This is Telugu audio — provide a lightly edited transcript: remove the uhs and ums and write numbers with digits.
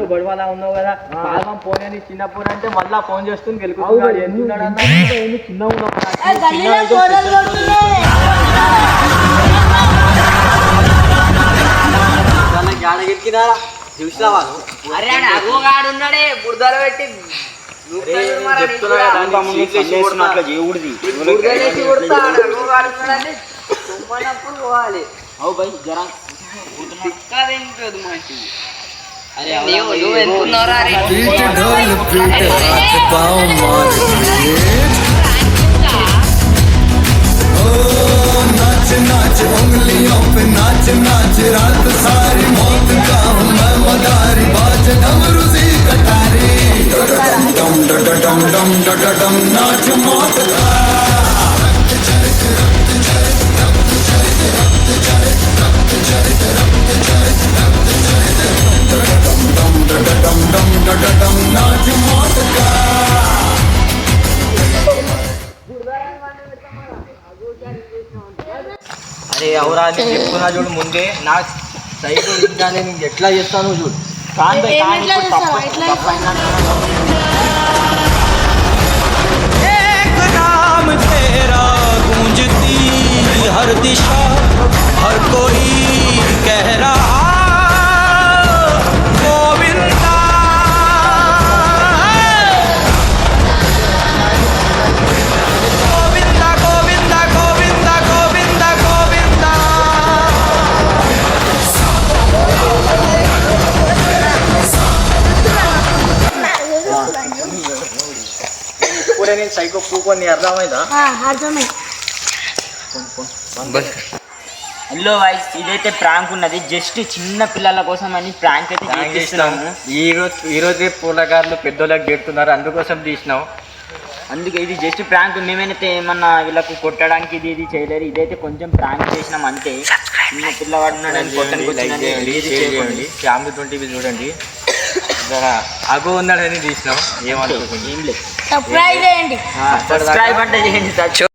గొడవలా ఉన్నావు కదా పాపం ఫోన్ అని చిన్నప్పుడు అంటే మళ్ళా ఫోన్ చేస్తుంది చిన్న జాడగెక్కినా చూసినా వాళ్ళు అరే అగోగాడు ఉన్నాడే బురదలో పెట్టి పోవాలి అవు భయ్ జరా नाच नाच उंगलियों पे नाच नाच रात सारी मौत का हूँ मैं मदारी बाज डमरू सी कटारी डम डम डम डम डम नाच मौत का नाच मौत का అరే ఎవరా నేను చెప్తున్నా చూడు ముందే నా సైడ్ ఇంకా నేను ఎట్లా చేస్తాను చూడు हर दिशा हर कोई कह रहा गोविंदा गोविंदा गोविंदा गोविंदा गोविंदा गोविंदा ఇప్పుడే నేను సైకో పూకొని అర్థమైందా హలో వైస్ ఇదైతే ప్రాంక్ ఉన్నది జస్ట్ చిన్న పిల్లల కోసం అని ప్రాంక్ అయితే చేస్తున్నాము. ఈరోజే పూలగారులు పెద్దోళ్ళకి పెడుతున్నారు అందుకోసం తీసినాం. అందుకే ఇది జస్ట్ ప్రాంక్. మేమైతే ఏమన్నా వీళ్ళకు కొట్టడానికి ఇది చేయలేదు. ఇదైతే కొంచెం ప్రాంక్ చేసినాం అంతే. చిన్న పిల్లవాడు ఉన్నాడని ఫ్యామిలీ 20 చూడండి అగో ఉన్నాడని తీసినాం. ఏమనుకోండి ఏం లేదు. సబ్స్క్రైబ్ అంటే చేయండి.